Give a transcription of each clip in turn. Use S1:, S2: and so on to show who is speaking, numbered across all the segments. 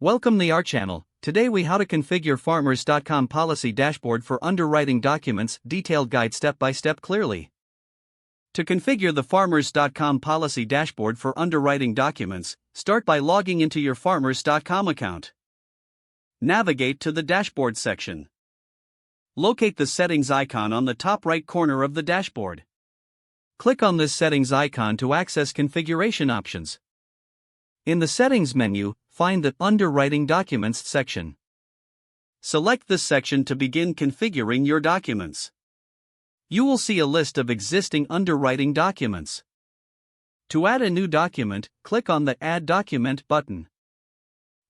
S1: Welcome to our channel. Today we how to configure farmers.com policy dashboard for underwriting documents, detailed guide step by step clearly. To configure the farmers.com policy dashboard for underwriting documents, start by logging into your farmers.com account. Navigate to the dashboard section. Locate the settings icon on the top right corner of the dashboard. Click on this settings icon to access configuration options. In the settings menu, find the Underwriting Documents section. Select this section to begin configuring your documents. You will see a list of existing underwriting documents. To add a new document, click on the Add Document button.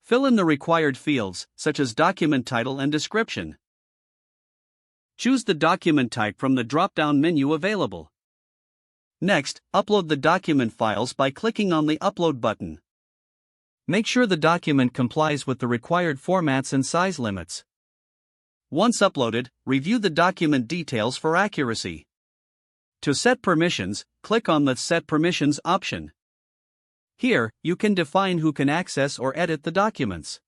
S1: Fill in the required fields, such as document title and description. Choose the document type from the drop-down menu available. Next, upload the document files by clicking on the Upload button. Make sure the document complies with the required formats and size limits. Once uploaded, review the document details for accuracy. To set permissions, click on the Set Permissions option. Here, you can define who can access or edit the documents.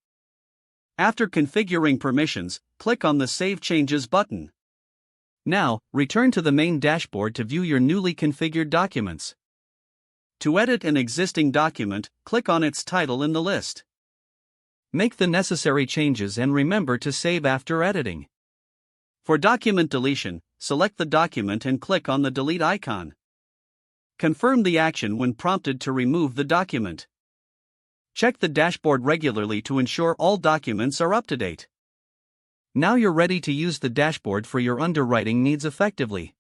S1: After configuring permissions, click on the Save Changes button. Now, return to the main dashboard to view your newly configured documents. To edit an existing document, click on its title in the list. Make the necessary changes and remember to save after editing. For document deletion, select the document and click on the Delete icon. Confirm the action when prompted to remove the document. Check the dashboard regularly to ensure all documents are up to date. Now you're ready to use the dashboard for your underwriting needs effectively.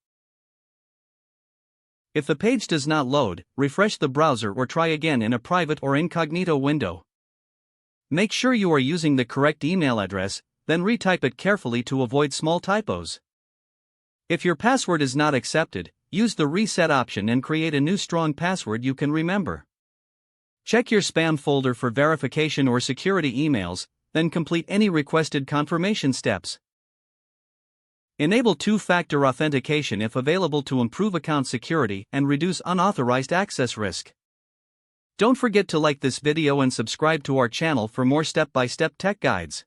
S1: If the page does not load, refresh the browser or try again in a private or incognito window. Make sure you are using the correct email address, then retype it carefully to avoid small typos. If your password is not accepted, use the reset option and create a new strong password you can remember. Check your spam folder for verification or security emails, then complete any requested confirmation steps. Enable two-factor authentication if available to improve account security and reduce unauthorized access risk. Don't forget to like this video and subscribe to our channel for more step-by-step tech guides.